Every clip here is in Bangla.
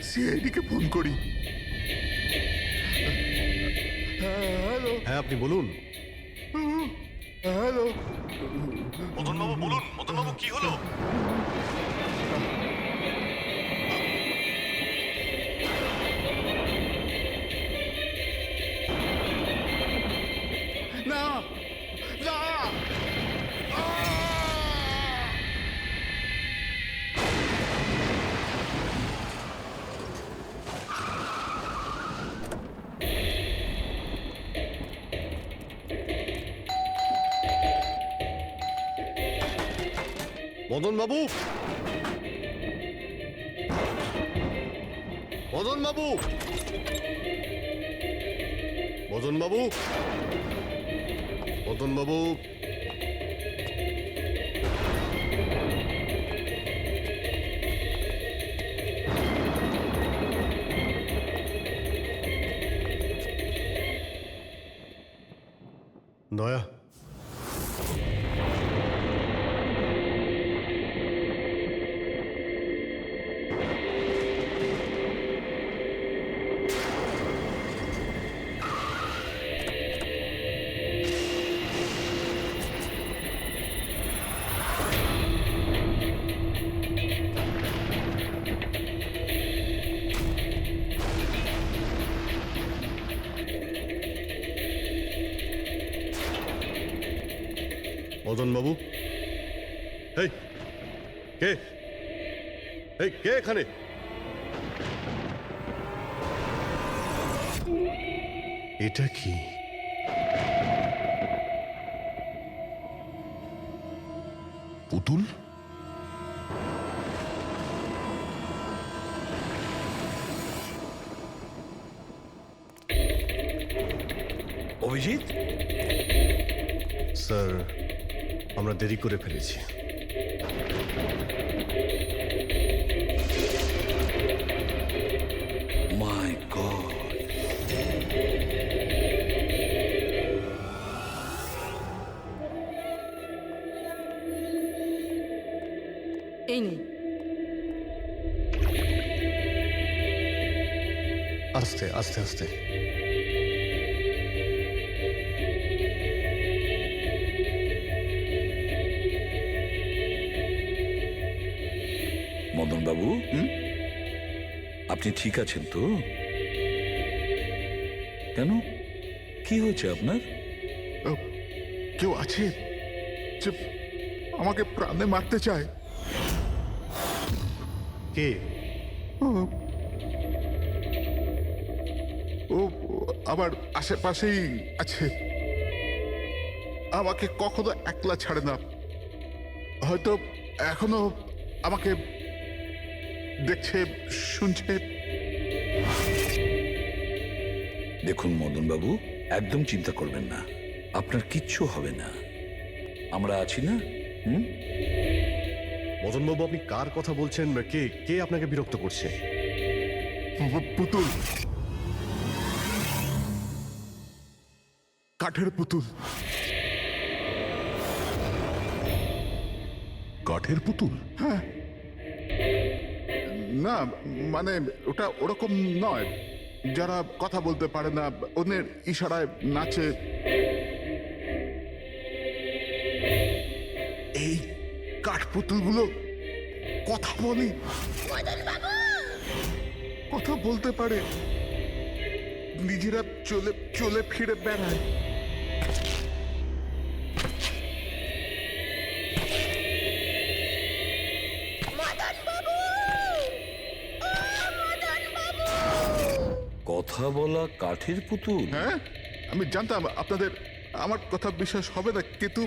সিআইডিকে ফোন করি। হ্যালো। হ্যাঁ, আপনি বলুন। হ্যালো। মদনবাবু বলুন, মদনবাবু কি হলো? না না। মদনবাবু, মদনবাবু, মদনবাবু, মদনবাবু। দয়া, মদনবাবু, এই কে? এই কে এখানে? এটা কি? পুতুল? অভিজিৎ, স্যার, আমরা দেরি করে ফেলেছি। মাই গড! এই নিন। আস্তে আস্তে আস্তে। মদন বাবু, আপনি ঠিক আছেন তো? কেন, কি হয়েছে আপনার? কেউ আছে যে আমাকে প্রাণে মারতে চায়? কে? ও আমার আশেপাশেই আছে। আমাকে কখনো একলা ছাড়ে না। হয়তো এখনো আমাকে দেখছে, শুনছে। দেখুন মদন বাবু, একদম চিন্তা করবেন না, আপনার কিচ্ছু হবে না, আমরা আছি না? মদনবাবু, আপনি কার কথা বলছেন? কে কে আপনাকে বিরক্ত করছে? পুতুল, কাঠের পুতুল। কাঠের পুতুল? হ্যাঁ। না মানে ওটা ওরকম নয়, যারা কথা বলতে পারে না, অন্যের ইশারায় নাচে। এই কাঠ পুতুলগুলো কথা বলে, কথা বলতে পারে, নিজেরা চলে চলে ফিরে বেড়ায়। কথা বলা কাঠের পুতুল? হ্যাঁ, আমি জানতাম আপনাদের আমার কথা বিশ্বাস হবে না, কিন্তু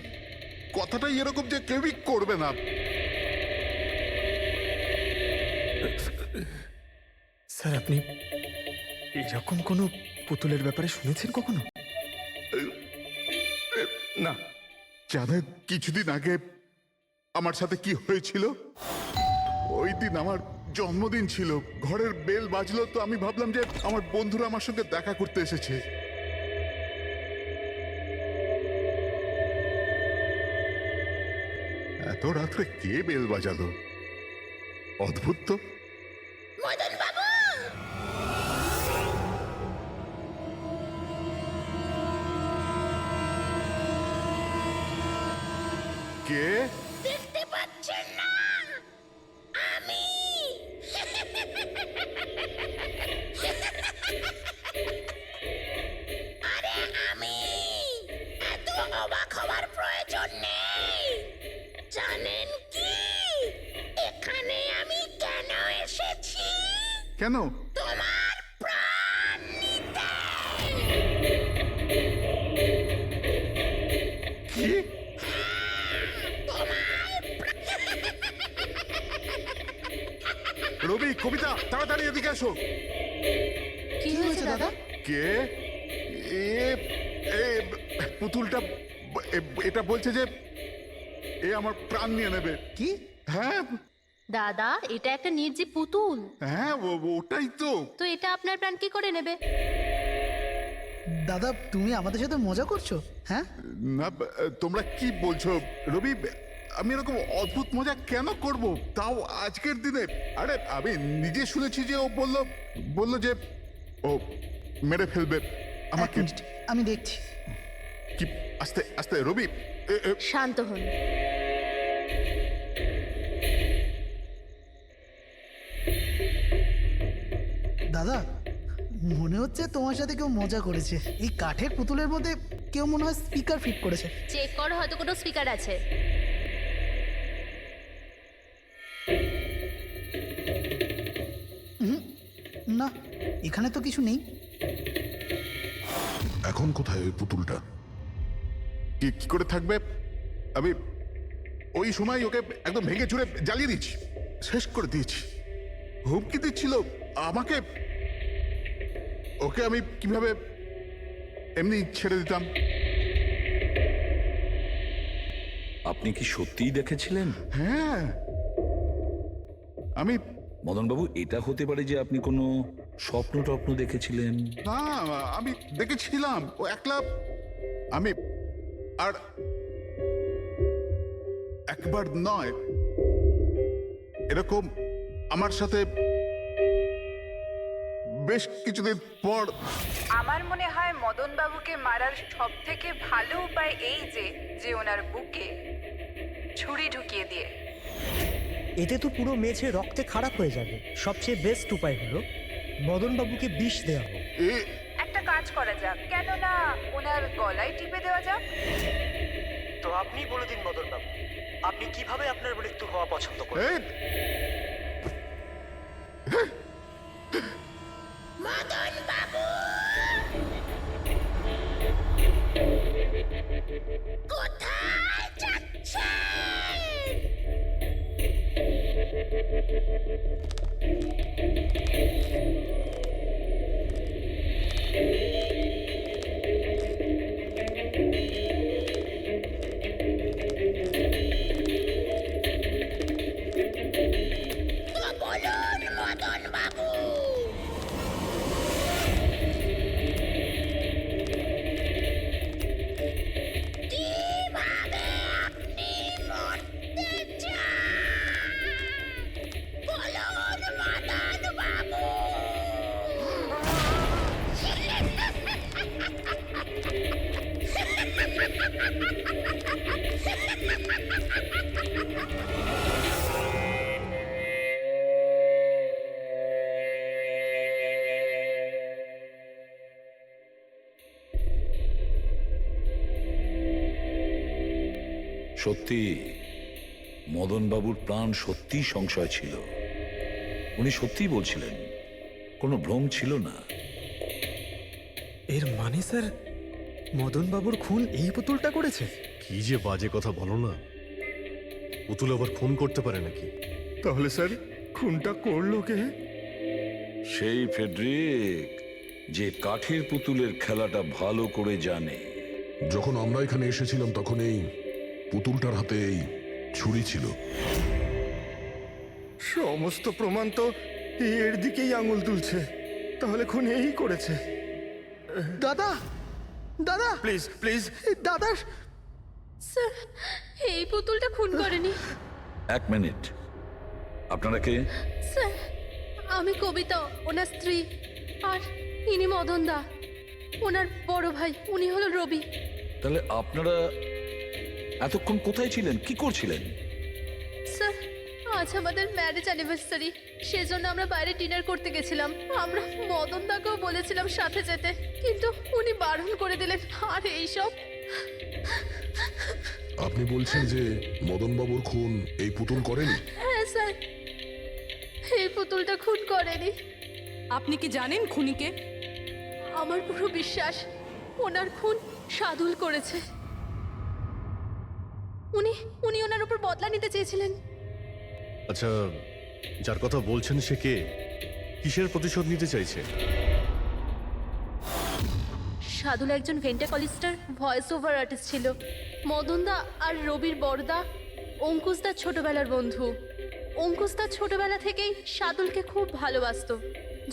কথাটাই এরকম যে কেউই করবে না। স্যার, আপনি এরকম কোনো পুতুলের ব্যাপারে শুনেছেন কখনো? না। জানেন কিছুদিন আগে আমার সাথে কি হয়েছিল? ওই দিন আমার জন্মদিন ছিল, ঘরের বেল বাজলো, তো আমি ভাবলাম যে আমার বন্ধুরা আমার সঙ্গে দেখা করতে এসেছে। এত রাত্রে কে বেল বাজালো? অদ্ভুত তো। মদন বাবু, কে? দেখতে পাচ্ছেন না আমি? আরে আমি, এত অবাক হওয়ার প্রয়োজন নেই। জানেন কি এখানে আমি কেন এসেছি? কেন? তোমার প্রাণ নিতে। কি? রবি, কবিতা, তাড়াতাড়ি এদিকে আসো। কি হয়েছে দাদা? কে? এ এ পুতুলটা এটা বলছে যে এ আমার প্রাণ নিয়ে নেবে। কি? হ্যাঁ দাদা, এটা একটা নির্জীব পুতুল। হ্যাঁ, ওটাই তো। তো এটা আপনার প্রাণ কি করে নেবে? দাদা, তুমি আমাদের সাথে মজা করছো? হ্যাঁ, না, তোমরা কি বলছো রবি? আমি এরকম অদ্ভুত মজা কেন করব, তাও আজকের দিনে? আরে আমি নিজে শুনেছি যে ও বলল যে ও মেরে ফেলবে এক আমাকে। মিনিট, আমি দেখছি। কি? আস্তে আস্তে রবি। শান্ত হন। দাদা, মনে হচ্ছে তোমার সাথে কেউ মজা করেছে। এই কাঠের পুতুলের মধ্যে কেউ মনে হয় স্পিকার ফিট করেছে। চেক করো, হয়তো কোনো স্পিকার আছে। না, এখানে তো কিছু নেই। এখন কোথায় ওই পুতুলটা? কি কি করে থাকবে? আমি ওই সময় ওকে একদম ভেঙে চুরে জ্বালিয়ে দিচ্ছি, শেষ করে দিয়েছি। হুমকি দিচ্ছিল আমাকে। ওকে আমি কিভাবে এমনি ছেড়ে দিতাম? আপনি কি সত্যিই দেখেছিলেন? হ্যাঁ, আমি মদনবাবু, এটা হতে পারে যে আপনি কোনো স্বপ্ন টপ্ন দেখেছিলেন। না, আমি দেখেছিলাম ও একলা। আমি আর একবার নয়, এরকম আমার সাথে বেশ কিছুদিন পর। আমার মনে হয় মদন বাবুকে মারার সব থেকে ভালো উপায় এই যে ওনার বুকে ছুরি ঢুকিয়ে দিয়ে। এতে তো পুরো মেঝে রক্তে খারাপ হয়ে যাবে। সবচেয়ে বেস্ট উপায় হলো মদনবাবুকে বিষ দেওয়া হোক। একটা কাজ করা যাক, কেননা ওনার গলায় টিপে দেওয়া যাক। তো আপনি বলে দিন মদনবাবু, আপনি কিভাবে আপনার মৃত্যু হওয়া পছন্দ করেন? এই, মদন বাবু, কোথায় যাচ্ছেন? তো বলুন মদন বাবু। কিভাবে আপনি মরতে চান? বলুন মদন বাবু। সত্যি মদনবাবুর প্রাণ সত্যিই সংশয় ছিল। উনি সত্যিই বলছিলেন, কোনো ভ্রম ছিল না। এর মানে স্যার, মদন বাবুর খুন এই পুতুলটা করেছে? কি যে বাজে কথা বলো না। পুতুল আবার খুন করতে পারে নাকি? তাহলে স্যার খুনটা করলো কে? সেই ফেডরিক, যে কাঠের পুতুলের খেলাটা ভালো করে জানে। যখন আমরা এখানে এসেছিলাম তখন এই পুতুলটার হাতে এই ছুরি ছিল। সমস্ত প্রমাণ তো এর দিকেই আঙুল তুলছে। তাহলে খুন এই করেছে। দাদা, দাদা, প্লিজ প্লিজ। দাদা, স্যার এই পুতুলটা খুন করেনি। এক মিনিট, আপনারা কে? স্যার আমি কবিতা, ওনার স্ত্রী, আর ইনি মদন দা, ওনার বড় ভাই, উনি হলো রবি। তাহলে আপনারা এতক্ষণ কোথায় ছিলেন, কি করছিলেন? স্যার আজ আমাদের ম্যারেজ অ্যানিভার্সারি, সেজন্য আমরা বাইরে ডিনার করতে গেছিলাম। আমরা মদন দাকেও বলেছিলাম সাথে যেতে, কিন্তু উনি বারণ করে দিলেন। আর এইসব আপনি বলছেন যে মদনবাবুর খুন এই পুতুল করেনি? হ্যাঁ স্যার, এই পুতুলটা খুন করেনি। আপনি কি জানেন খুনিকে? আমার পুরো বিশ্বাস ওনার খুন সাদুল করেছে। উনি উনি ওনার উপর বদলা নিতে চেয়েছিলেন। আচ্ছা, যার কথা বলছেন সে কে? কিসের প্রতিশোধ নিতে চাইছে? সাদুল একজন ভেন্টাকলিস্টার ভয়েস ওভার আর্টিস্ট ছিল। মদনদা আর রবির বড়দা অঙ্কুশদার ছোটবেলার বন্ধু। অঙ্কুশদার ছোটবেলা থেকেই সাদুলকে খুব ভালোবাসতো।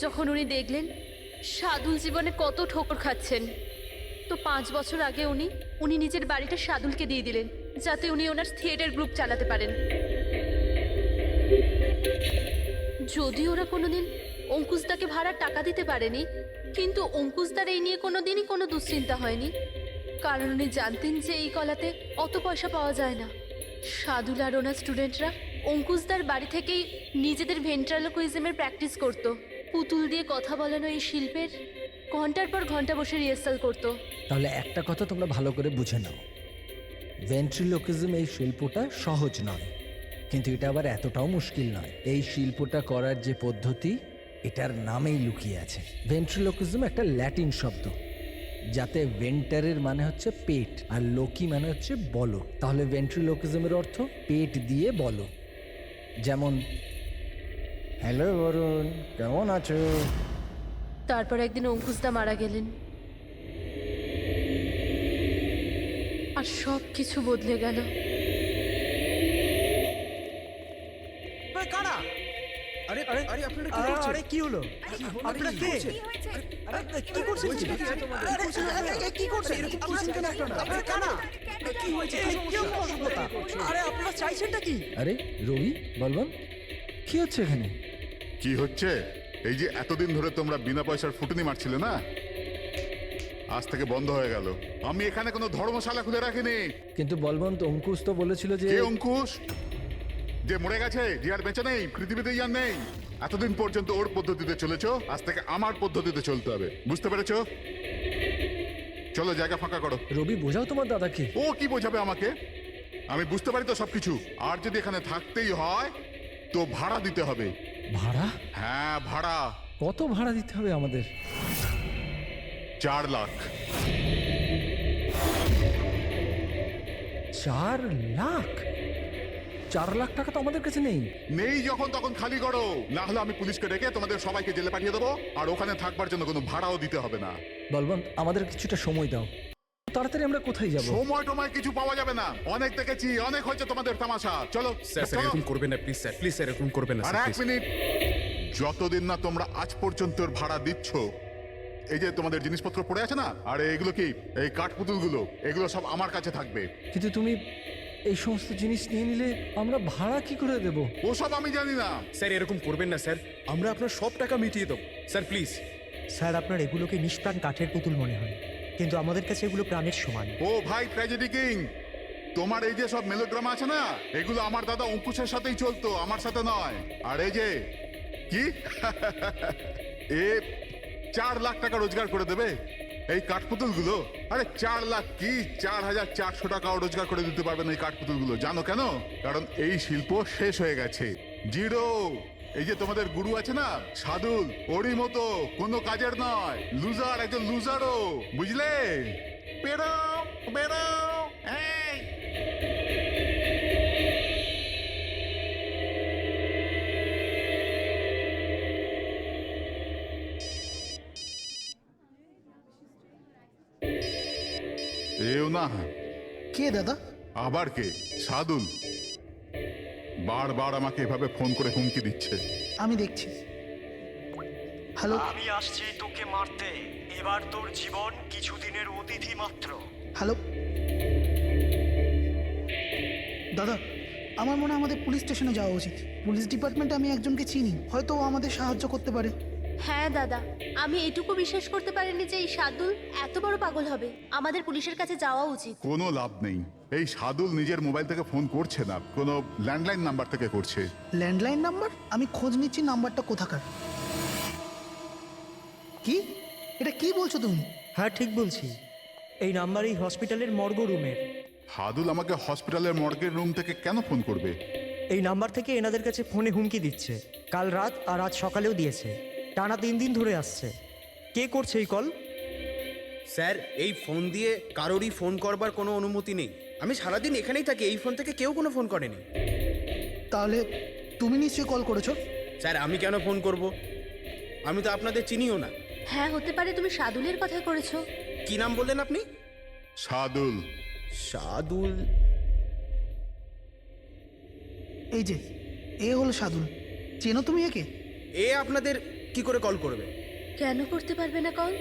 যখন উনি দেখলেন সাদুল জীবনে কত ঠোকর খাচ্ছেন, তো 5 বছর আগে উনি নিজের বাড়িটা সাদুলকে দিয়ে দিলেন, যাতে উনি ওনার থিয়েটার গ্রুপ চালাতে পারেন। যদি ওরা কোনোদিন অঙ্কুশদাকে ভাড়ার টাকা দিতে পারেনি, কিন্তু অঙ্কুশদার এই নিয়ে কোনোদিনই কোনো দুশ্চিন্তা হয়নি, কারণ উনি জানতেন যে এই কলাতে অত পয়সা পাওয়া যায় না। সাদুল আর ওনার স্টুডেন্টরা অঙ্কুশদার বাড়ি থেকেই নিজেদের ভেন্ট্রালোকুইজমের প্র্যাকটিস করত। পুতুল দিয়ে কথা বলানো এই শিল্পের ঘন্টার পর ঘন্টা বসে রিহার্সাল করত। তাহলে একটা কথা তোমরা ভালো করে বুঝে নাও, ভেন্ট্রিলোকিজম এই শিল্পটা সহজ নয়, কিন্তু এটা আবার এতটাও মুশকিল নয়। এই শিল্পটা করার যে পদ্ধতি, এটার নামেই লুকিয়ে আছে। ভেন্ট্রিলোকিজম একটা ল্যাটিন শব্দ, যাতে ভেন্টারের মানে হচ্ছে পেট আর লোকি মানে হচ্ছে বলো। তাহলে ভেন্ট্রিলোকিজমের অর্থ পেট দিয়ে বলো। যেমন, হ্যালো বরুণ, কেমন আছো? তারপর একদিন অঙ্কুশদা মারা গেলেন, আর সব কিছু বদলে গেল। কারা? আরে আরে আরে আপনারা কি করছেন? আরে কি হলো? আপনারা কে? আরে কি করছেন? আরে কি করছেন? এরকম করছেন কেন আপনারা? আপনারা কারা? কি হয়েছে? কি অসভ্যতা? আরে আপনারা চাইছেনটা কি? আরে রবি, বলবন, কি হচ্ছে এখানে? কি হচ্ছে? এই যে এতদিন ধরে তোমরা বিনা পয়সার ফুটুনি মারছিলে না, আজ থেকে বন্ধ হয়ে গেল। আমি এখানে কোনো ধর্মশালা খুলে রাখিনি। কিন্তু বলবন্ত, অঙ্কুশ তো বলেছিল যে... কে অঙ্কুশ? যে মরে গেছে, যে আর বেঁচে নেই, পৃথিবীতে আর নেই। এতদিন পর্যন্ত ওর পদ্ধতিতে চলেছো, আজ থেকে আমার পদ্ধতিতে চলতে হবে, বুঝতে পেরেছো? চলো জায়গা ফাঁকা করো। রবি, বোঝাও তোমার দাদাকে। ও কি বোঝাবে আমাকে? আমি বুঝতে পারি তো সবকিছু। আর যদি এখানে থাকতেই হয় তো ভাড়া দিতে হবে। ভাড়া? হ্যাঁ ভাড়া। কত ভাড়া দিতে হবে আমাদের? 4 লাখ। 4 লাখ? 4 লাখ টাকা তো আমাদের কাছে নেই। নেই যখন তখন খালি করো, না হলে আমি পুলিশকে ডেকে তোমাদের সবাইকে জেলে পাঠিয়ে দেবো, আর ওখানে থাকবার জন্য কোনো ভাড়াও দিতে হবে না। বলবন্ত, আমাদের কিছুটা সময় দাও, তাড়াতাড়ি আমরা কোথায় যাব? সময় টময় কিছু পাওয়া যাবে না, অনেক দেখেছি, অনেক হয়েছে তোমাদের তামাশা। চলো স্যার এরকম করবেন না প্লিজ স্যার, প্লিজ স্যার এরকম করবেন না আর স্যার, 1 please। মিনিট, যতদিন না তোমরা আজ পর্যন্ত ওর ভাড়া দিচ্ছ, এই যে তোমাদের জিনিসপত্র পড়ে আছে না, আর এগুলো কি, এই কাঠপুতুলগুলো, এগুলো সব আমার কাছে থাকবে। কিন্তু তুমি এই সমস্ত জিনিস নিয়ে নিলে আমরা ভাড়া কি করে দেব? ওসব আমি জানি না। স্যার এরকম করবেন না স্যার, আমরা আপনার সব টাকা মিটিয়ে দেবো স্যার, প্লিজ। স্যার, আপনার এগুলোকে নিষ্প্রাণ কাঠের পুতুল মনে হয়, কিন্তু আমাদের কাছে এগুলো প্রাণের সমান। ও ভাই ট্র্যাজেডি কিং, তোমার এই যে সব মেলোড্রামা আছে না, এগুলো আমার দাদা অঙ্কুশের সাথেই চলতো, আমার সাথে নয়। আর এই যে কি এ 4 লাখ টাকা রোজগার করে দেবে এই কাঠপুতুলগুলো। আরে 4 লাখ কি, 4,400 টাকাও রোজগার করে দিতে পারবেন এই কাঠপুতুলগুলো। জানো কেন? কারণ এই শিল্প শেষ হয়ে গেছে, জিরো। এই যে তোমাদের গুরু আছে না সাদুল, ওরই মতো কোনো কাজের নয়, লুজার, একজন লুজারও, বুঝলে? বেরো বেরো। এই এও না। কে দাদা? আবার কে? সাদুল বারবার আমাকে এভাবে ফোন করে হুমকি দিচ্ছে। আমি দেখছি। হ্যালো। আমি আসছি তোকে মারতে, এবার তোর জীবন কিছুদিনের অতিথি মাত্র। হ্যালো। দাদা আমার মনে হয় আমাদের পুলিশ স্টেশনে যাওয়া উচিত। পুলিশ ডিপার্টমেন্টে আমি একজনকে চিনি, হয়তো ও আমাদের সাহায্য করতে পারে। হ্যাঁ দাদা, আমি এটুকু বিশ্বাস করতে পারিনি যে এই শাদুল এত বড় পাগল হবে। আমাদের পুলিশের কাছে যাওয়া উচিত। কোনো লাভ নেই, এই সাদুল নিজের মোবাইল থেকে ফোন করছে না, কোনো ল্যান্ডলাইন নাম্বার থেকে করছে। Landline number? আমি খোঁজ নিচ্ছি নাম্বারটা কোথাকার। কি? এটা কি বলছো তুমি? হ্যাঁ ঠিক বলছি, এই নাম্বার এই হসপিটালের মর্গ রুমের। সাদুল আমাকে হসপিটালের মর্গের রুম থেকে কেন ফোন করবে? এই নাম্বার থেকে এনাদের কাছে ফোনে হুমকি দিচ্ছে, কাল রাত আর আজ সকালেও দিয়েছে, টানা 3 দিন ধরে আসছে। কে করছে এই কল? স্যার, এই ফোন দিয়ে কারোরই ফোন করবার কোনো অনুমতি নেই। আমি সারাদিন এখানেই থাকি, এই ফোন থেকে কেউ কোনো ফোন করেনি। তাহলে তুমি নিশ্চয়ই কল করেছো? স্যার, আমি কেন ফোন করব? আমি তো আপনাদের চিনিও না। হ্যাঁ হতে পারে তুমি শাদুলের কথা করেছো। কি নাম বললেন আপনি? সাদুল। সাদুল? এই যে এ হলো সাদুল, চেনো তুমি একে? এ আপনাদের কি করে কল করবে? কেন করতে পারবে না কল?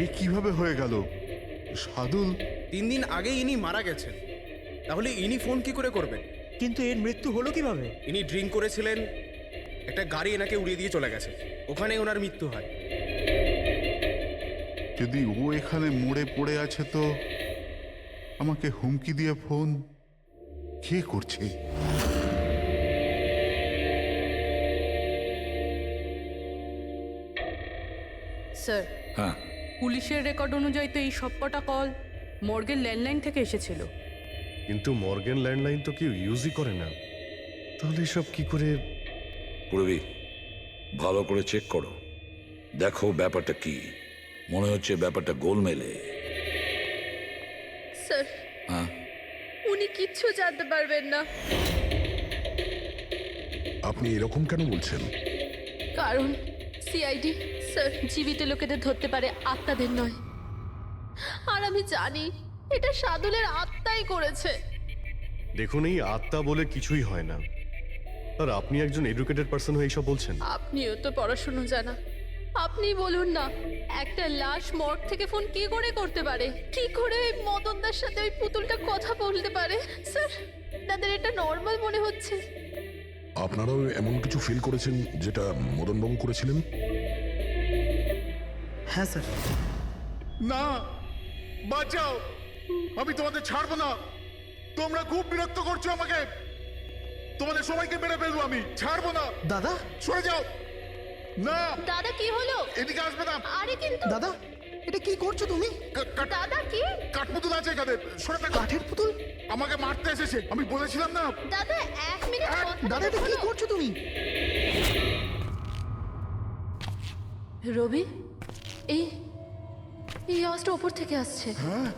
এ কিভাবে হয়ে গেল? সাদুল 3 দিন আগে ইনি মারা গেছেন, তাহলে ইনি ফোন কি করে করবেন? কিন্তু এর মৃত্যু হলো কিভাবে? ইনি ড্রিঙ্ক করেছিলেন, একটা গাড়ি এনাকে উড়িয়ে দিয়ে চলে গেছে, ওখানেই ওনার মৃত্যু হয়। যদি ও এখানে মরে পড়ে আছে তো আমাকে হুমকি দিয়ে ফোন কে করছে? স্যার, হ্যাঁ, পুলিশের রেকর্ড অনুযায়ী তো এই সবকটা কল মর্গের ল্যান্ডলাইন থেকে এসেছিল। কিন্তু মর্গেন ল্যান্ডলাইন তো কেউ ইউজই করে না, তাহলে সব কি করে? পূর্বী ভালো করে চেক করো, দেখো ব্যাপারটা কি। মনে হচ্ছে ব্যাপারটা গোলমেলে। স্যার, হ্যাঁ, উনি কিচ্ছু জানতে পারবেন না। আপনি এরকম কেন বলছেন? কারণ সিআইডি স্যার জীবিত লোকেদের ধরতে পারে, আত্মাদের নয়। আর আমি জানি এটা সাদুলের আত্মাই করেছে। দেখুন, এই আত্মা বলে কিছুই হয় না। আর আপনি একজন এডুকেটেড পার্সন হয়ে এইসব বলছেন? আপনিও তো পড়াশুনো জানা, আপনি বলুন না, একটা লাশ মর্গ থেকে ফোন কি করে করতে পারে? কি করে ওই মদনদার সাথে ওই পুতুলটা কথা বলতে পারে? স্যার, তাদের এটা নর্মাল মনে হচ্ছে। আপনারাও এমন কিছু ফিল করেছেন যেটা মদনবাবু করেছিলেন? হ্যাঁ স্যার। না, বাঁচাও, আমি তোমাদের ছাড়বো না। তোমরা খুব বিরক্ত করছো আমাকে, তোমাদের সবাইকে মেরে ফেলবো আমি, ছাড়বো না। দাদা সরে যাও। না দাদা কি হলো? এদিকে আসবে না। আরে কিন্তু দাদা, এটা কি করছো তুমি? দাদা কি? কাঠপুতুল আছে এখানে, সরে থাকো। কাঠের পুতুল? আমাকে মারতে এসেছে, আমি বলেছিলাম না। দাদা 1 মিনিট। দাদা এটা কি করছো তুমি? রবি, এই এই আওয়াজটা ওপর থেকে আসছে। হ্যাঁ,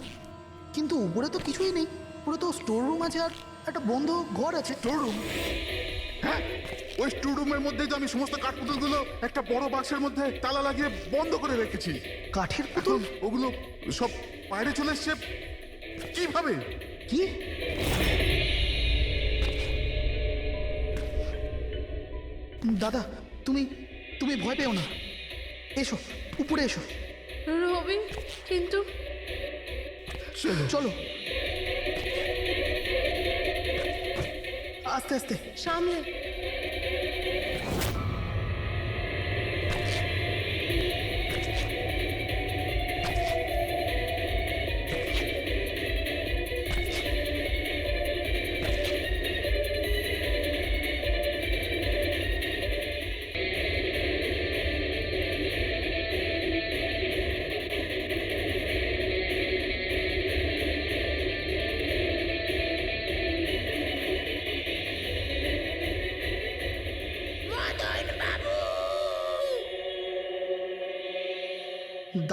কিন্তু উপরে তো কিছুই নেই, পুরো তো স্টোর রুম আছে আর একটা বন্ধ ঘর আছে। Store room? হ্যাঁ, ওই স্টোর রুমের মধ্যেই তো আমি সমস্ত কাঠপুতুলগুলো একটা বড় বাক্সের মধ্যে তালা লাগিয়ে বন্ধ করে রেখেছি। কাঠের পুতুল? ওগুলো সব বাইরে চলে এসছে কিভাবে? কি? দাদা তুমি তুমি ভয় পেও না, এসো উপরে এসো। রবি, কিন্তু চলো আস্তে আস্তে সামলে।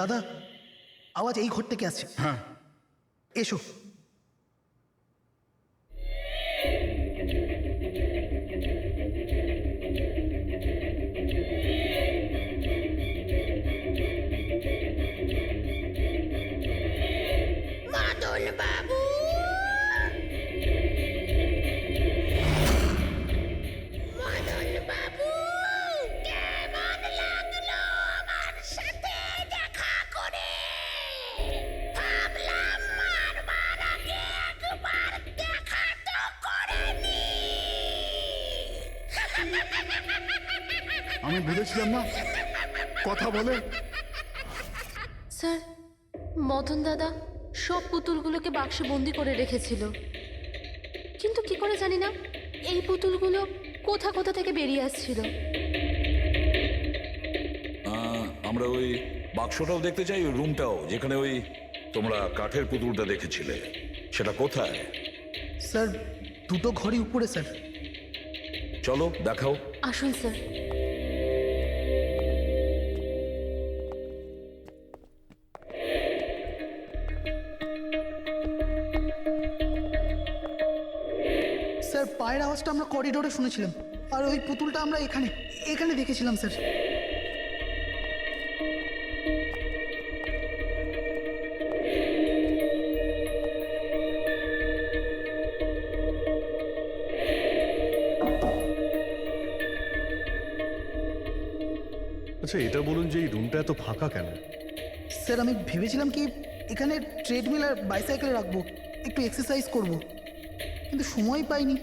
দাদা, আওয়াজ এই ঘর থেকে আসছে। হ্যাঁ, এসো। মদন বাবু, মদন বাবু, কেমন লাগলো আমার আমি ভেবেছিলাম না কথা বলে। স্যার, মদন দাদা সব পুতুলগুলোকে বাক্সে বন্দি করে রেখেছিল, কিন্তু কি করে জানি না এই পুতুলগুলো কোথা কোথা থেকে বেরিয়ে আসছিল। আমরা ওই বাক্সটাও দেখতে চাই, ওই রুমটাও যেখানে ওই তোমরা কাঠের পুতুলটা দেখেছিলে, সেটা কোথায়? স্যার দুটো ঘরই উপরে স্যার। চলো দেখাও। আসুন স্যার। স্যার পায়ের আওয়াজটা আমরা করিডোরে শুনেছিলাম, আর ওই পুতুলটা আমরা এখানে এখানে দেখেছিলাম স্যার। আচ্ছা এটা বলুন যে এই রুমটা এত ফাঁকা কেন? স্যার আমি ভেবেছিলাম কি এখানে ট্রেডমিল আর বাইসাইকেল রাখবো, একটু এক্সারসাইজ করব, কিন্তু সময় পাইনি।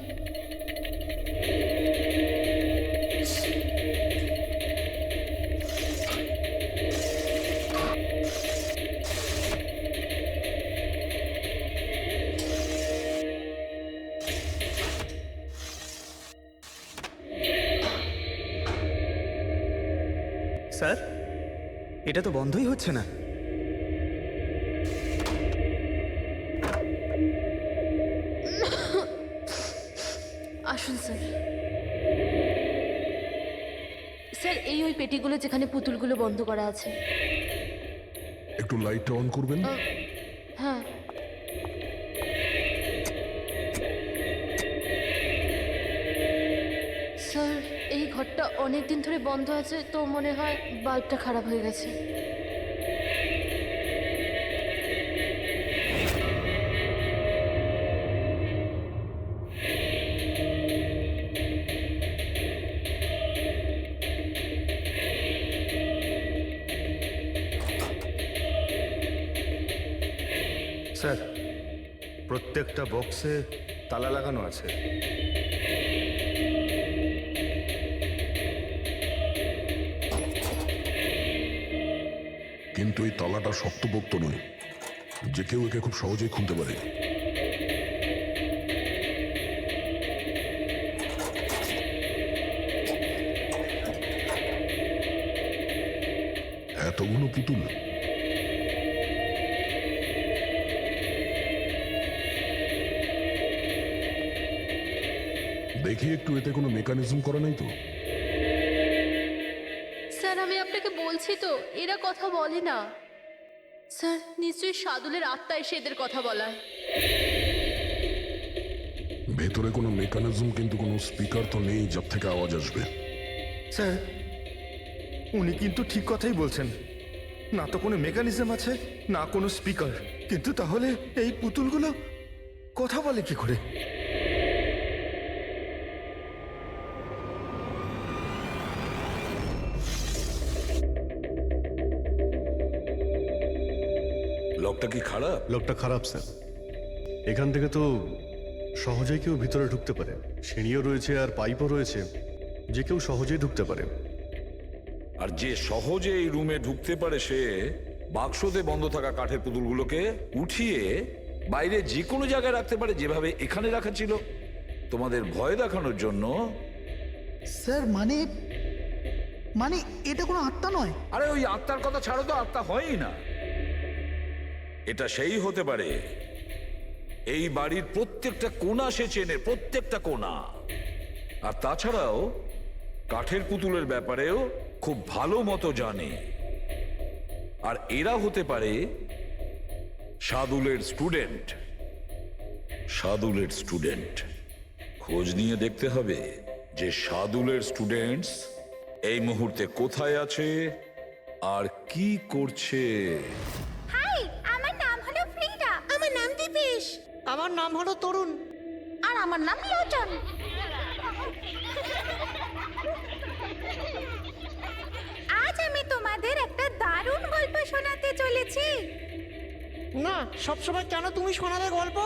স্যার এটা তো বন্ধই হচ্ছে না। আসুন স্যার। স্যার এই ওই পেটিগুলো যেখানে পুতুলগুলো বন্ধ করা আছে। একটু লাইটটা অন করবেন? হ্যাঁ। স্যার এই ঘরটা অনেক দিন ধরে বন্ধ আছে, তো মনে হয় বাল্বটা খারাপ হয়ে গেছে। স্যার প্রত্যেকটা বক্সে তালা লাগানো আছে। কিন্তু এই তালাটা শক্তপোক্ত নয়, যে কেউ একে খুব সহজেই খুলতে পারে। এতগুলো পুতুল, দেখি একটু এতে কোনো মেকানিজম করা নাই তো? স্যার আমি আপনাকে বলছি তো এরা কথা বলে না। স্যার নিশ্চয়ই সাদুলের আত্মা এসে এদের কথা বলায়। ভেতরে কোনো মেকানিজম কিন্তু কোনো স্পিকার তো নেই যার থেকে আওয়াজ আসবে। স্যার উনি কিন্তু ঠিক কথাই বলছেন, না তো কোনো মেকানিজম আছে না কোনো স্পিকার, কিন্তু তাহলে এই পুতুলগুলো কথা বলে কি করে? লকটা কি খারাপ? লোকটা খারাপ স্যার। এখান থেকে তো সহজেই কেউ ভিতরে ঢুকতে পারে, সিঁড়িও রয়েছে আর পাইপও রয়েছে, যে কেউ সহজেই ঢুকতে পারে। আর যে সহজে এই রুমে ঢুকতে পারে সে বাক্সতে বন্ধ থাকা কাঠের পুতুলগুলোকে উঠিয়ে বাইরে যে কোনো জায়গায় রাখতে পারে, যেভাবে এখানে রাখা ছিল তোমাদের ভয় দেখানোর জন্য। স্যার মানে মানে এটা কোনো আত্মা নয়। আরে ওই আত্মার কথা ছাড়ো তো, আত্মা হয়ই না। এটা সেই হতে পারে এই বাড়ির প্রত্যেকটা কোণা সে চেনে, প্রত্যেকটা কোণা। আর তাছাড়াও কাঠের পুতুলের ব্যাপারেও খুব ভালো মতো জানে। আর এরা হতে পারে সাদুলের স্টুডেন্ট। সাদুলের স্টুডেন্ট খোঁজ নিয়ে দেখতে হবে যে সাদুলের স্টুডেন্টস এই মুহূর্তে কোথায় আছে আর কি করছে। হাই, আমার নাম হলো ফ্রিডা। আমার নাম দীপেশ। আমার নাম হলো তরুণ। আর আমার নাম লোচন। আজ আমি তোমাদের একটা দারুণ গল্প শোনাতে চলেছি। না, সবসময় কেন তুমি শোনাবে গল্প?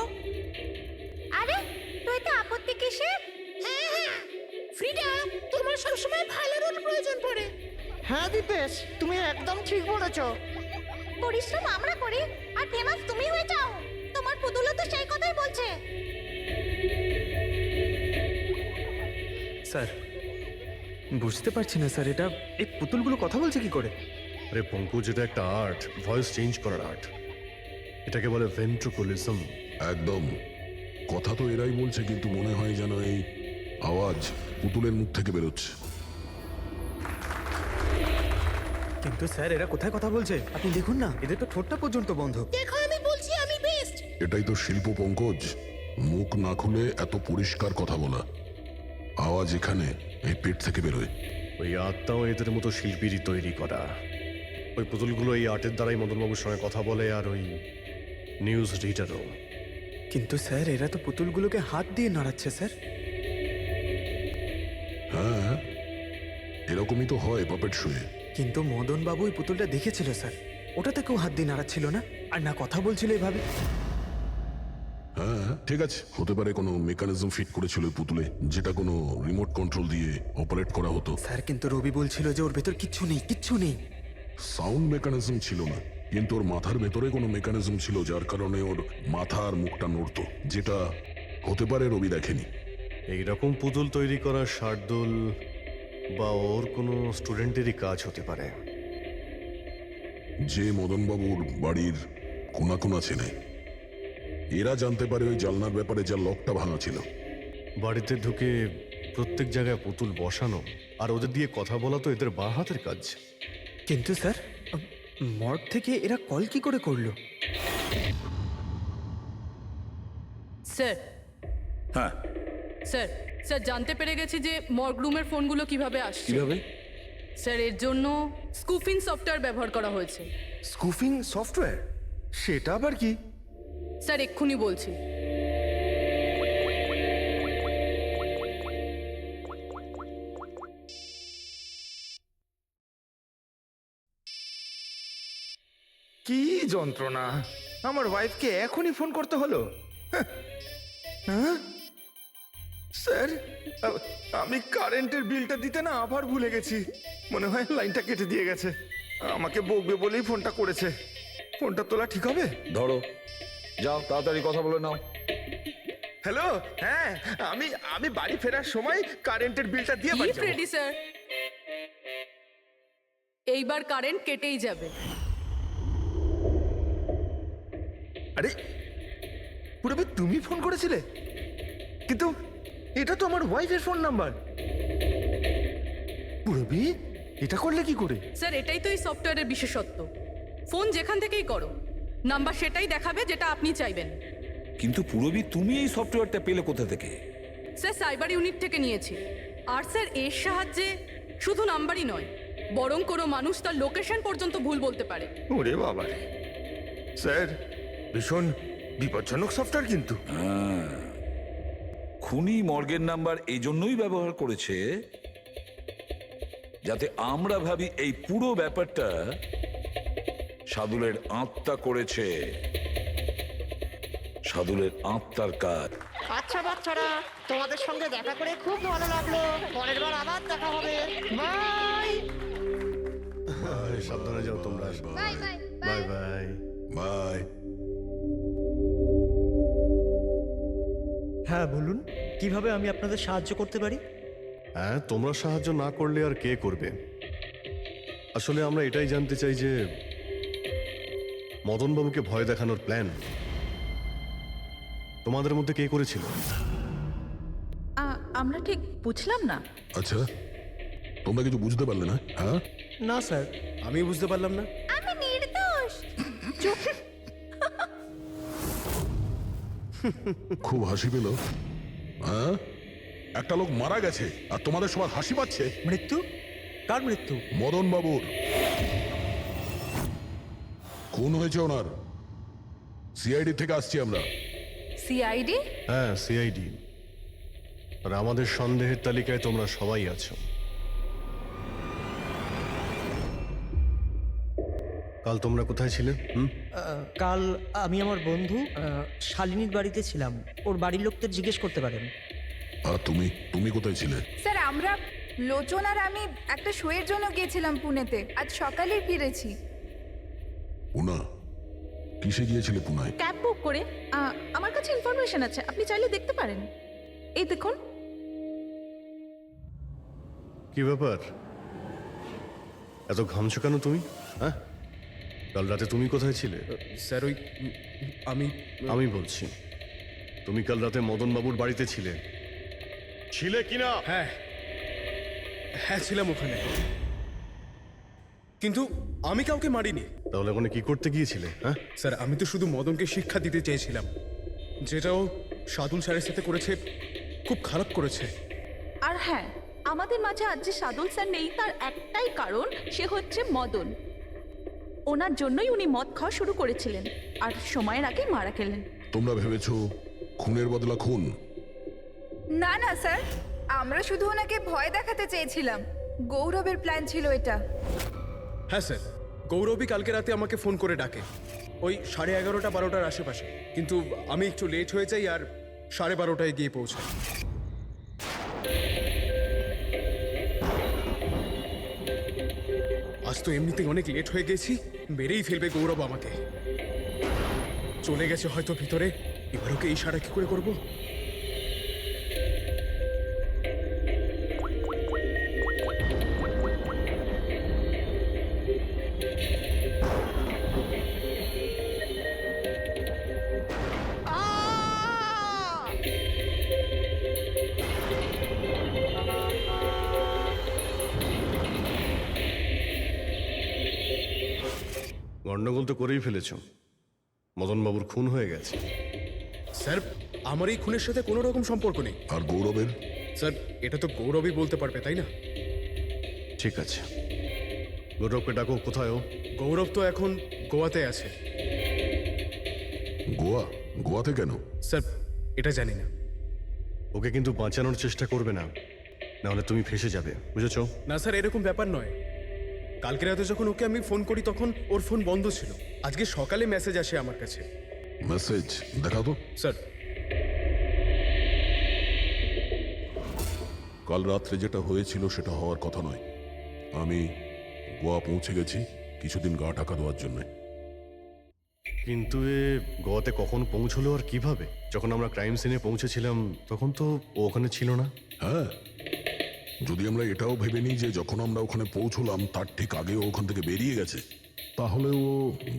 আরে তুই তো আপত্তি কিসের? ফ্রিডা, তোমার সবসময় ভালো রোল প্রয়োজন পড়ে। হ্যাঁ দীপেশ, তুমি একদম ঠিক বলেছো। পরিশ্রম আমরা করি আর ফেমাস তুমি হয়ে যাও। তোমার পুতুলও তো সেই কথাই বলছে। স্যার বুঝতে পারছি না স্যার, এটা এই পুতুলগুলো কথা বলছে কি করে? আরে পঙ্কজ, এটা একটা আর্ট, ভয়েস চেঞ্জ করার আর্ট। এটাকে বলে ভেন্ট্রিকুলিজম। একদম। কথা তো এরাই বলছে, কিন্তু মনে হয় যেন এই আওয়াজ পুতুলের মুখ থেকে বেরোচ্ছে। কিন্তু স্যার এরা কোথায় কথা বলছে? আপনি দেখুন না, এদের তো ঠোঁটটা পর্যন্ত বন্ধ। দেখো, আমি বলছি আমি বেস্ট। এটাই তো শিল্প পঙ্কজ, মুখ না খুলে এত পরিষ্কার কথা বলা। আওয়াজ এখানে এই পেট থেকে বেরোয়। ওই আর্টটাও এদের মতো শিল্পীরই তৈরি করা। ওই পুতুলগুলো এই আর্টের দ্বারাই মদনবাবুর সঙ্গে কথা বলে, আর ওই নিউজ রিডারও। কিন্তু স্যার এরা তো পুতুলগুলোকে হাত দিয়ে নাড়াচ্ছে স্যার। হ্যাঁ, এরকমই তো হয় পাপেট শুয়ে। কিন্তু মদন বাবু ওই পুতুলটা দেখেছিল স্যার, ওটাতে কেউ হাত দিয়ে নাড়াচ্ছিল না, আর না কথা বলছিল এভাবে। হ্যাঁ ঠিক আছে, হতে পারে কোনো মেকানিজম ফিট করেছিল ওই পুতুলে, যেটা কোনো রিমোট কন্ট্রোল দিয়ে অপারেট করা হতো। স্যার কিন্তু রবি বলছিল যে ওর ভেতর কিচ্ছু নেই, কিচ্ছু নেই। সাউন্ড মেকানিজম ছিল না, কিন্তু ওর মাথার ভেতরে কোনো মেকানিজম ছিল, যার কারণে ওর মাথা আর মুখটা নড়তো, যেটা হতে পারে রবি দেখেনি। এইরকম পুতুল তৈরি করা শার্দুল বা ওর কোনো স্টুডেন্টেরই কাজ হতে পারে। যে মদনবাবুর বাড়ির কোনা কোনা চেনে, এরা জানতে পারে ওই জালনার ব্যাপারে, যা লকটা ভাঙা ছিল। বাড়িতে ঢুকে প্রত্যেক জায়গায় পুতুল বসানো আর ওদের দিয়ে কথা বলা তো এদের বাঁ হাতের কাজ। কিন্তু স্যার মর্গ থেকে এরা কল কি করে করলো? স্যার, হ্যাঁ, স্যার স্যার জানতে পেরে গেছি যে মর্গ রুমের ফোনগুলো কিভাবে আসছে। কিভাবে? স্যার এর জন্য স্কুফিং সফটওয়্যার ব্যবহার করা হয়েছে। স্কুফিং সফটওয়্যার? সেটা আবার কি? স্যার এক্ষুনি বলছি। কি যন্ত্রণা! আমার ওয়াইফকে এখনই ফোন করতে হলো। হ্যাঁ স্যার, আমি কারেন্টের বিলটা দিতে না আবার ভুলে গেছি। মনে হয় লাইনটা কেটে দিয়ে গেছে। আমাকে বকবে বলেই ফোনটা করেছে। ফোনটা তোলা ঠিক হবে? ধরো, যাও তাড়াতাড়ি কথা বলে নাও। হ্যালো, হ্যাঁ আমি বাড়ি ফেরার সময় কারেন্টের বিলটা দিয়ে বাড়ি যাবো। রেডি স্যার, এইবার কারেন্ট কেটেই যাবে। আরে পুরবি, তুমি ফোন করেছিলে? কিন্তু এটা তো আমার ওয়াইফের ফোন নাম্বার। পুরবি, এটা করলে কি করে? স্যার এটাই তো এই সফটওয়্যারের বিশেষত্ব। ফোন যেখান থেকেই করো, নাম্বার সেটাই দেখাবে যেটা আপনি চাইবেন। কিন্তু পুরবি, তুমি এই সফটওয়্যারটা পেলে কোথা থেকে? স্যার সাইবার ইউনিট থেকে নিয়েছি। আর স্যার এর সাহায্যে শুধু নাম্বারই নয়, বরং কোনো মানুষ তার লোকেশন পর্যন্ত ভুল বলতে পারে। ওরে বাবা রে! স্যার ভীষণ বিপজ্জনক সফটওয়্যার কিন্তু। খুনি মর্গের নাম্বার এই জন্যই ব্যবহার করেছে যাতে আমরা ভাবি এই পুরো ব্যাপারটা সাদুলের আত্মা করেছে। সাদুলের আত্মার কাজ। আচ্ছা বাচ্চারা, তোমাদের সঙ্গে দেখা করে খুব ভালো লাগলো। পরের বার আবার দেখা হবে। বাই। সাবধানে যাও তোমরা। Bye bye bye bye bye. হ্যাঁ বলুন, কিভাবে আমি আপনাদের সাহায্য করতে পারি? হ্যাঁ, তোমরা সাহায্য না করলে আর কে করবে? আসলে আমরা এটাই জানতে চাই যে মদনবাবুকে ভয় দেখানোর প্ল্যান তোমাদের মধ্যে কে করেছিল? আমরা ঠিক বুঝলাম না। আচ্ছা, তোমরা কিছু বুঝতে পারলে না? হ্যাঁ না স্যার, আমি বুঝতে পারলাম না। আমি নির্দোষ। খুব হাসি পেল। হ্যাঁ, একটা লোক মারা গেছে আর তোমাদের সবার হাসি পাচ্ছে। মৃত্যু? কার মৃত্যু? মদন বাবুর খুন হয়েছে ওনার। সিআইডি থেকে আসছি আমরা। সিআইডি? হ্যাঁ, সিআইডি। আর আমাদের সন্দেহের তালিকায় তোমরা সবাই আছো। কাল তোমরা কোথায় ছিলে? কাল আমি আমার বন্ধু শালিনীর বাড়িতে ছিলাম। ওর বাড়ির লোকদের জিজ্ঞেস করতে পারেন। আর তুমি তুমি কোথায় ছিলে? স্যার আমরা লোচন আর আমি একটা শোয়ের জন্য গিয়েছিলাম পুনেতে, আজ সকালেই ফিরেছি। পুনা? কিসে গিয়েছিলে পুনায়? ক্যাব বুক করে আমার কাছে ইনফরমেশন আছে, আপনি চাইলে দেখতে পারেন। এই দেখুন। কি ব্যাপার, এত ঘামছো কেন তুমি? হ্যাঁ, কাল রাতে তুমি কোথায় ছিলে? স্যার ওই আমি বলছি, তুমি কাল রাতে মদন বাবুর বাড়িতে ছিলে কিনা? হ্যাঁ হ্যাঁ ছিলাম ওখানে, কিন্তু আমি কাউকে মারিনি। তাহলে ওখানে কি করতে গিয়েছিলে? হ্যাঁ স্যার আমি তো শুধু মদনকে শিক্ষা দিতে চেয়েছিলাম, যেটাও সাদুল স্যারের সাথে করেছে, খুব খারাপ করেছে। আর হ্যাঁ, আমাদের মাঝে আজ যে সাদুল স্যার নেই তার একটাই কারণ, সে হচ্ছে মদন। ওনার জন্যই উনি মদ খাওয়া শুরু করেছিলেন আর সময়ের আগেই মারা গেলেন। তোমরা ভেবেছো খুনের বদলা খুন? না না স্যার, আমরা শুধু ওনাকে ভয় দেখাতে চেয়েছিলাম। গৌরবের প্ল্যান ছিল এটা। হ্যাঁ স্যার, গৌরবই কালকে রাতে আমাকে ফোন করে ডাকে, ওই 11:30 12টার আশেপাশে, কিন্তু আমি একটু লেট হয়ে যাই আর 12:30টায় গিয়ে পৌঁছাই। আজ তো এমনিতেই অনেক লেট হয়ে গেছি, মেরেই ফেলবে গৌরব আমাকে। চলে গেছে হয়তো ভিতরে, এবার ওকে ইশারা কি করে করবো? গন্ডগোল তো করেই ফেলেছ, মদন বাবুর খুন হয়ে গেছে। স্যার আমার এই খুনের সাথে কোনো রকম সম্পর্ক নেই। আর গৌরবের? স্যার এটা তো গৌরবই বলতে পারবে, তাই না? ঠিক আছে, গৌরবকে ডাকো। কোথায় ও? গৌরব তো এখন গোয়াতে আছে। গোয়া? গোয়াতে কেন? স্যার এটা জানি না। ওকে কিন্তু বাঁচানোর চেষ্টা করবে না, নাহলে তুমি ফেসে যাবে, বুঝেছো? না স্যার এরকম ব্যাপার নয়, কালকে রাতে যখন ওকে আমি ফোন করি তখন ওর ফোন বন্ধ ছিল, আজকে সকালে মেসেজ আসে আমার কাছে। মেসেজ দেখাও তো। স্যার কাল রাত্রে যেটা হয়েছিল সেটা হওয়ার কথা নয়। আমি গোয়া পৌঁছে গেছি কিছুদিন গা ঢাকা দেওয়ার জন্য। কিন্তু এ গোয়াতে কখন পৌঁছলো আর কিভাবে? যখন আমরা ক্রাইম সিনে পৌঁছেছিলাম তখন তো ও ওখানে ছিল না। হ্যাঁ, যদি আমরা এটাও ভেবে নিই যে যখন আমরা ওখানে পৌঁছলাম তার ঠিক আগেও ওখান থেকে বেরিয়ে গেছে, তাহলে ও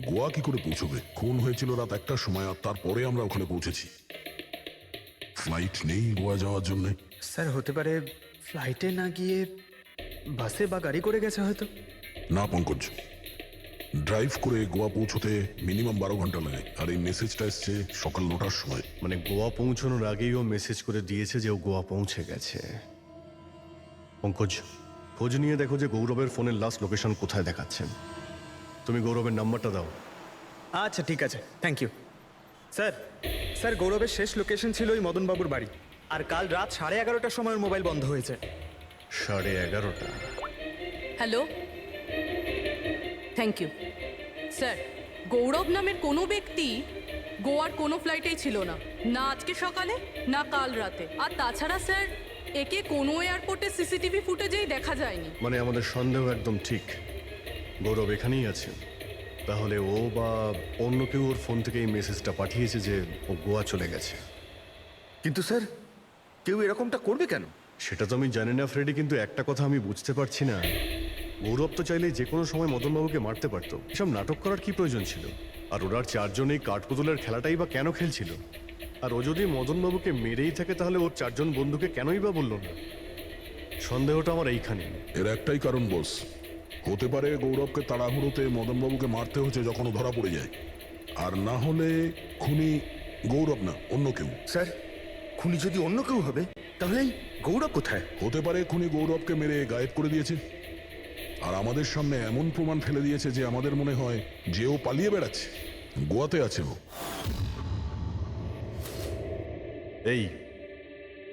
গোয়া কি করে পৌঁছবে? খুন হয়েছিল রাত 1টার সময় আর তারপরে আমরা ওখানে পৌঁছেছি। ফ্লাইট নেই গোয়া যাওয়ার জন্য। স্যার হতে পারে ফ্লাইটে না গিয়ে বাসে বা গাড়ি করে গেছে হয়তো। না পঙ্কজ, ড্রাইভ করে গোয়া পৌঁছতে মিনিমাম 12 ঘন্টা লাগে, আর এই মেসেজটা এসছে সকাল 9টার সময়। মানে গোয়া পৌঁছানোর আগেই ও মেসেজ করে দিয়েছে যে ও গোয়া পৌঁছে গেছে। পঙ্কজ, খোঁজ নিয়ে দেখো যে গৌরবের ফোনের লাস্ট লোকেশন কোথায় দেখাচ্ছে। তুমি গৌরবের নাম্বারটা দাও। আচ্ছা ঠিক আছে, থ্যাংক ইউ স্যার। স্যার গৌরবের শেষ লোকেশন ছিল ওই মদনবাবুর বাড়ি, আর কাল রাত 11:30টার সময় ওর মোবাইল বন্ধ হয়েছে। 11:30? Hello, thank you sir. Gaurav নামের কোনো ব্যক্তি গোয়ার কোনো ফ্লাইটেই ছিল না, না আজকে সকালে না কাল রাতে। আর তাছাড়া স্যার একে কোনো এয়ারপোর্টে সিসিটিভি ফুটেজেই দেখা যায়নি। মানে আমাদের সন্দেহ একদম ঠিক, গৌরব এখানেই আছে। তাহলে ও বা অন্য কেউ ওর ফোন থেকে এই মেসেজটা পাঠিয়েছে যে ও গোয়া চলে গেছে। কিন্তু স্যার কেউ এরকমটা করবে কেন? সেটা তো আমি জানি না ফ্রেডি, কিন্তু একটা কথা আমি বুঝতে পারছি না, গৌরব তো চাইলে যে কোনো সময় মদনবাবুকে মারতে পারতো। এসব নাটক করার কি প্রয়োজন ছিল? আর ওরা চারজন এই কাঠপুতুলের খেলাটাই বা কেন খেলছিল? আর ও যদি মদনবাবুকে মেরেই থাকে তাহলে ওর 4 জন বন্ধুকে কেনই বা বললো না? সন্দেহটা আমার এইখানে। এর একটাই কারণ বস, হতে পারে গৌরবকে তাড়াহুড়োতে মদনবাবুকে মারতে হচ্ছে যখন ও ধরা পড়ে যায়, আর না হলে খুনি গৌরব না অন্য কেউ। স্যার খুনি যদি অন্য কেউ হবে তাহলে গৌরব কোথায়? হতে পারে খুনি গৌরবকে মেরে গায়েব করে দিয়েছে, আর আমাদের সামনে এমন প্রমাণ ফেলে দিয়েছে যে আমাদের মনে হয় যে ও পালিয়ে বেড়াচ্ছে, গোয়াতে আছে ও।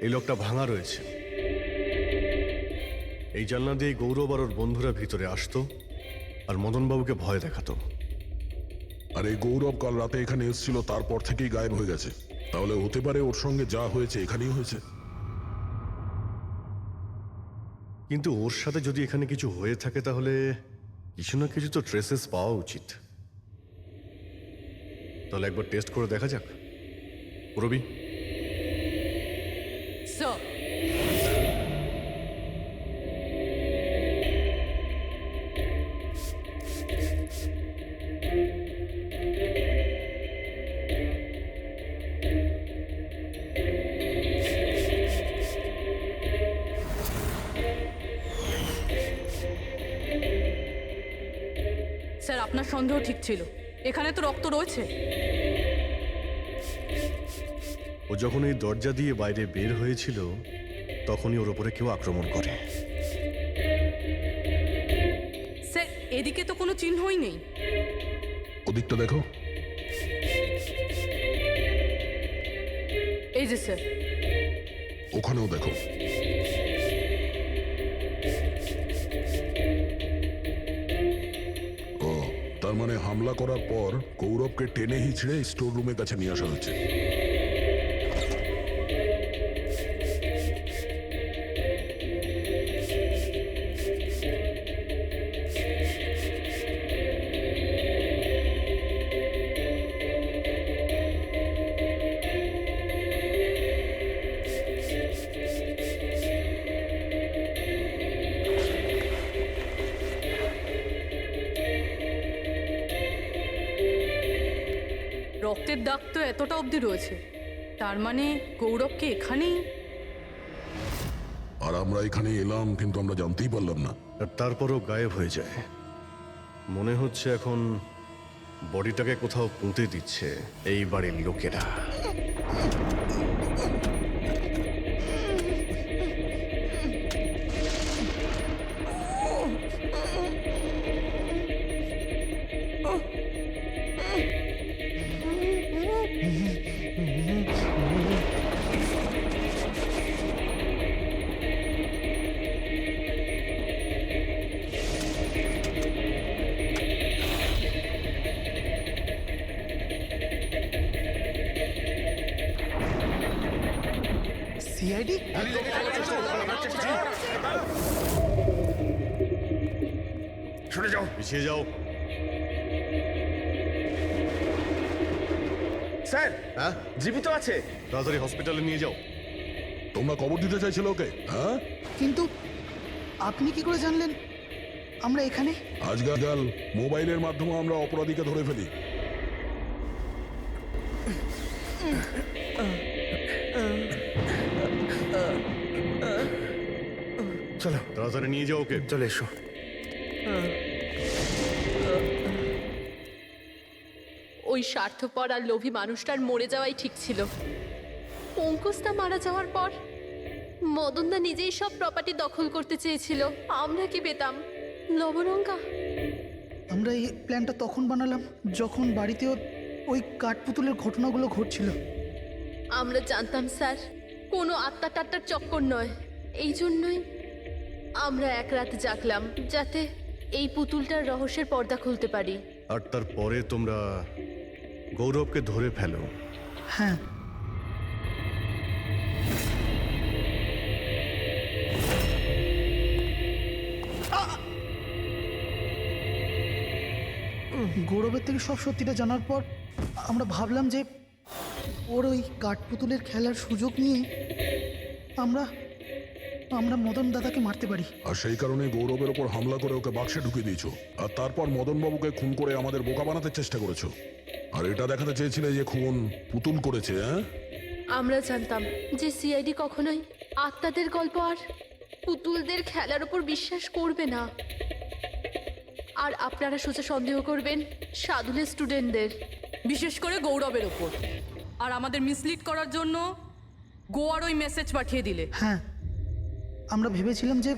এই লোকটা ভাঙা রয়েছে, এই জানলা দিয়ে গৌরব আর ওর বন্ধুরা ভিতরে আসতো আর মদনবাবুকে ভয় দেখাতো। আর এই গৌরব কাল রাতে এখানে এসেছিল, তারপর থেকেই গায়েব হয়ে গেছে। তাহলে হতে পারে ওর সঙ্গে যা হয়েছে এখানেই হয়েছে। কিন্তু ওর সাথে যদি এখানে কিছু হয়ে থাকে তাহলে কিছু না কিছু তো ট্রেসেস পাওয়া উচিত। তাহলে একবার টেস্ট করে দেখা যাক। রবি, স্যার স্যার আপনার সন্দেহ ঠিক ছিল, এখানে তো রক্ত রয়েছে। ও যখন এই দরজা দিয়ে বাইরে বের হয়েছিল তখনই ওর ওপরে কেউ আক্রমণ করে। স্যার এদিকে তো কোনো চিহ্নই নেই। ওদিকটা দেখো। এই যে স্যার, ওখানেও দেখো। ও, তার মানে হামলা করার পর গৌরবকে টেনে হিচড়ে স্টোর রুমের কাছে নিয়ে আসা হয়েছে। রক্তের দাগ তো এতটা অবধি রয়েছে, তার মানে গৌরবকে এখানেই। আর আমরা এখানে এলাম কিন্তু আমরা জানতেই পারলাম না। আর তারপরও গায়েব হয়ে যায়। মনে হচ্ছে এখন বডিটাকে কোথাও পুঁতে দিচ্ছে এই বাড়ির লোকেরা। সিআইডি? সরে যাও, পিছিয়ে যাও। স্যার। হ্যাঁ, জীবিত আছে। তাড়াতাড়ি হসপিটালে নিয়ে যাও। তোমরা কবর দিতে চাইছিল ওকে? হ্যাঁ, কিন্তু আপনি কি করে জানলেন আমরা এখানে? আজকাল মোবাইলের মাধ্যমে আমরা অপরাধীকে ধরে ফেলি। চলো তাড়াতাড়ি নিয়ে যাও ওকে। চলে এসো। ওই স্বার্থপর আর লোভী মানুষটার মরে যাওয়াই ঠিক ছিল। অঙ্কুশদা মারা যাওয়ার পর মদনদা নিজেই সব প্রপার্টি দখল করতে চেয়েছিল, আমরা কি পেতাম? লবণঙ্গা। আমরা এই প্ল্যানটা তখন বানালাম যখন বাড়িতেও ওই কাঠপুতুলের ঘটনাগুলো ঘটছিল। আমরা জানতাম স্যার কোনো আত্মা টাত্মার চক্কর নয়, এই জন্যই আমরা এক রাত জাগলাম যাতে এই পুতুলটার রহস্যের পর্দা খুলতে পারি। আর তারপরে তোমরা গৌরবকে ধরে ফেলো। হ্যাঁ, গৌরবের থেকে সব সত্যিটা জানার পর আমরা ভাবলাম যে ওর ওই কাঠপুতুলের খেলার সুযোগ নিয়ে আমরা আমরা মদন দাদাকে মারতে পারি। আর সেই কারণে গৌরবের ওপর হামলা করে ওকে বাক্সে ঢুকিয়ে দিয়েছো, আর তারপর মদন বাবুকে খুন করে আমাদের বোকা বানাতে চেষ্টা করেছো। আর এটা দেখাতে চেয়েছিলে যে খুন পুতুল করেছে। হ্যাঁ, আমরা জানতাম যে সিআইডি কখনোই আত্মাদের গল্প আর পুতুলদের খেলার উপর বিশ্বাস করবে না, আর আপনারা সোজা সন্দেহ করবেন সাধুলের স্টুডেন্টদের, বিশেষ করে গৌরবের ওপর। আর আমাদের মিসলিড করার জন্য গোয়ার ওই মেসেজ পাঠিয়ে দিলে। হ্যাঁ, আমরা ভেবেছিলাম যে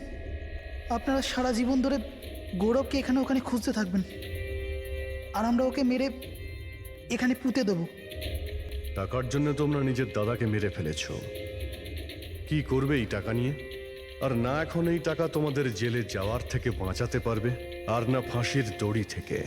আপনারা সারা জীবন ধরে গৌরবকে এখানে ওখানে খুঁজতে থাকবেন, আর আমরা ওকে মেরে এখানে পুঁতে দেবো। টাকার জন্য তোমরা নিজের দাদাকে মেরে ফেলেছো। কি করবে এই টাকা নিয়ে? আর না এখন এই টাকা তোমাদের জেলে যাওয়ার থেকে বাঁচাতে পারবে, আর না ফাঁসির দড়ি থেকে।